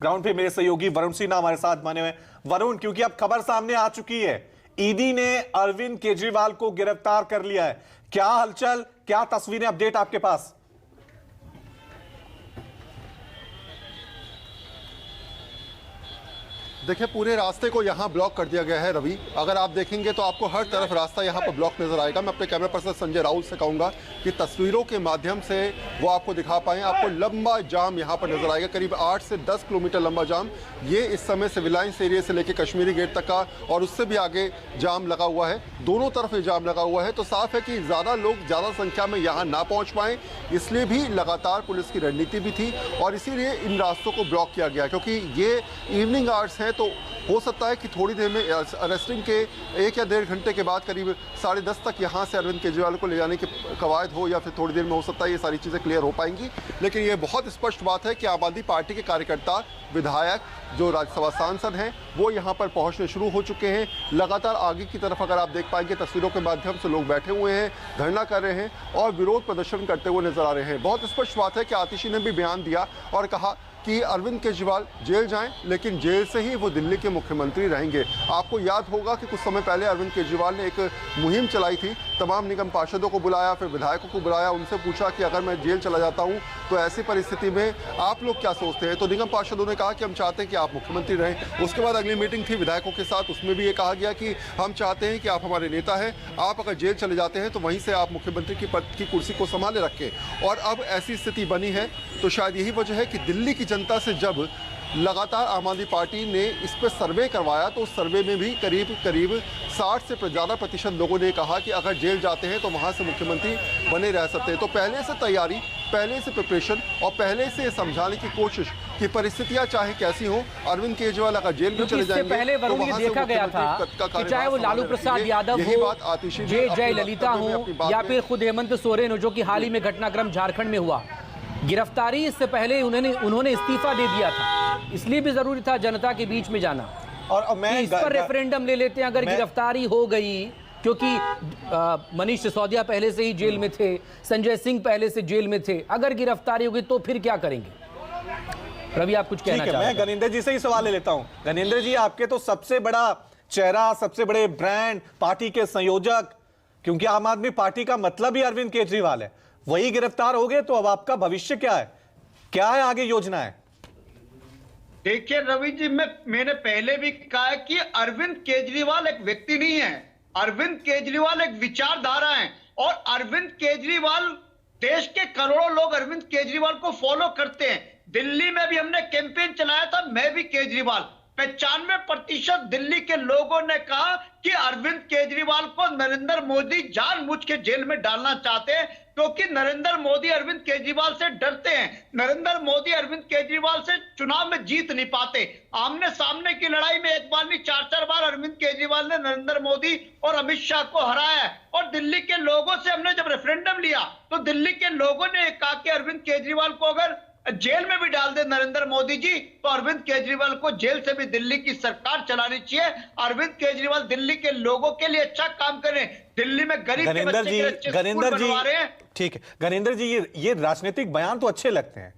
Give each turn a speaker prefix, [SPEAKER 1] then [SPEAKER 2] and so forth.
[SPEAKER 1] Ground पे मेरे सहयोगी वरुण सिन्हा हमारे साथ बने हुए। वरुण, क्योंकि अब खबर सामने आ चुकी है, ईडी ने अरविंद केजरीवाल को गिरफ्तार कर लिया है। क्या हलचल, क्या तस्वीरें, अपडेट आपके पास?
[SPEAKER 2] देखिए, पूरे रास्ते को यहाँ ब्लॉक कर दिया गया है रवि। अगर आप देखेंगे तो आपको हर तरफ रास्ता यहाँ पर ब्लॉक नजर आएगा। मैं अपने कैमरा पर्सन संजय राउत से कहूँगा कि तस्वीरों के माध्यम से वो आपको दिखा पाएं। आपको लंबा जाम यहाँ पर नजर आएगा, करीब 8 से 10 किलोमीटर लंबा जाम। ये इस समय सिविल लाइन्स एरिया से लेकर कश्मीरी गेट तक का और उससे भी आगे जाम लगा हुआ है। दोनों तरफ ये जाम लगा हुआ है, तो साफ है कि ज़्यादा लोग ज़्यादा संख्या में यहाँ ना पहुँच पाएँ, इसलिए भी लगातार पुलिस की रणनीति भी थी और इसीलिए इन रास्तों को ब्लॉक किया गया। क्योंकि ये इवनिंग आवर्स हैं, तो हो सकता है कि थोड़ी देर में अरेस्टिंग के 1 या 1.5 घंटे के बाद करीब 10:30 तक यहाँ से अरविंद केजरीवाल को ले जाने की कवायद हो, या फिर थोड़ी देर में हो सकता है ये सारी चीज़ें क्लियर हो पाएंगी। लेकिन ये बहुत स्पष्ट बात है कि आम आदमी पार्टी के कार्यकर्ता, विधायक, जो राज्यसभा सांसद हैं, वो यहाँ पर पहुँचने शुरू हो चुके हैं। लगातार आगे की तरफ अगर आप देख पाएंगे तस्वीरों के माध्यम से, लोग बैठे हुए हैं, धरना कर रहे हैं और विरोध प्रदर्शन करते हुए नजर आ रहे हैं। बहुत स्पष्ट बात है कि आतिशी ने भी बयान दिया और कहा कि अरविंद केजरीवाल जेल जाएं, लेकिन जेल से ही वो दिल्ली के मुख्यमंत्री रहेंगे। आपको याद होगा कि कुछ समय पहले अरविंद केजरीवाल ने एक मुहिम चलाई थी, तमाम निगम पार्षदों को बुलाया, फिर विधायकों को बुलाया, उनसे पूछा कि अगर मैं जेल चला जाता हूं तो ऐसी परिस्थिति में आप लोग क्या सोचते हैं। तो निगम पार्षदों ने कहा कि हम चाहते हैं कि आप मुख्यमंत्री रहें। उसके बाद अगली मीटिंग थी विधायकों के साथ, उसमें भी ये कहा गया कि हम चाहते हैं कि आप हमारे नेता हैं, आप अगर जेल चले जाते हैं तो वहीं से आप मुख्यमंत्री की पद की कुर्सी को संभाले रखें। और अब ऐसी स्थिति बनी है, तो शायद यही वजह है कि दिल्ली की जनता से जब लगातार आम आदमी पार्टी ने इस पर सर्वे करवाया, तो उस सर्वे में भी करीब 60 से ज़्यादा प्रतिशत लोगों ने कहा कि अगर जेल जाते हैं तो वहाँ से मुख्यमंत्री बने रह सकते हैं। तो पहले से तैयारी, पहले से प्रिपरेशन और पहले से समझाने की कोशिश कि परिस्थितियां चाहे कैसी हो, अरविंद केजरीवाल अगर जेल में चले जाएंगे
[SPEAKER 3] पहले वरुण ये देखा गया था कि चाहे वो लालू प्रसाद यादव हो, जय ललिता हो या फिर खुद हेमंत सोरेन हो, जो कि हाल ही में घटनाक्रम झारखंड में हुआ, गिरफ्तारी इससे पहले उन्होंने इस्तीफा दे दिया था। इसलिए भी जरूरी था जनता के बीच में जाना और मैं इस पर रेफरेंडम ले लेते हैं अगर गिरफ्तारी हो गई, क्योंकि मनीष सिसोदिया पहले से ही जेल में थे, संजय सिंह पहले से जेल में थे। अगर गिरफ्तारी होगी तो फिर क्या करेंगे? रवि, आप कुछ कहना चाहते हैं?
[SPEAKER 1] मैं गणेंद्र जी से ही सवाल ले लेता हूं। गणेंद्र जी, आपके तो सबसे बड़ा चेहरा, सबसे बड़े ब्रांड, पार्टी के संयोजक, क्योंकि आम आदमी पार्टी का मतलब ही अरविंद केजरीवाल है, वही गिरफ्तार हो गए, तो अब आपका भविष्य क्या है? क्या है आगे योजना है?
[SPEAKER 4] देखिए रवि जी, मैंने पहले भी कहा कि अरविंद केजरीवाल एक व्यक्ति नहीं है, अरविंद केजरीवाल एक विचारधारा है। और अरविंद केजरीवाल, देश के करोड़ों लोग अरविंद केजरीवाल को फॉलो करते हैं। दिल्ली में भी हमने कैंपेन चलाया था, मैं भी केजरीवाल। 95% दिल्ली के लोगों ने कहा कि अरविंद केजरीवाल को नरेंद्र मोदी जानबूझ के जेल में डालना चाहते हैं, क्योंकि नरेंद्र मोदी अरविंद केजरीवाल से डरते हैं। नरेंद्र मोदी अरविंद केजरीवाल से चुनाव में जीत नहीं पाते। आमने सामने की लड़ाई में एक बार नहीं, 4 बार अरविंद केजरीवाल ने नरेंद्र मोदी और अमित शाह को हराया है। और दिल्ली के लोगों से हमने जब रेफरेंडम लिया तो दिल्ली के लोगों ने कहा कि अरविंद केजरीवाल को अगर जेल में भी डाल दे नरेंद्र मोदी जी, तो अरविंद केजरीवाल को जेल से भी दिल्ली की सरकार चलानी चाहिए। अरविंद केजरीवाल दिल्ली के लोगों के लिए अच्छा काम करें, दिल्ली में गरीब के बच्चे के अच्छे स्कूल बनवा रहे हैं।
[SPEAKER 1] ठीक है गणेंद्र जी, ये राजनीतिक बयान तो अच्छे लगते हैं,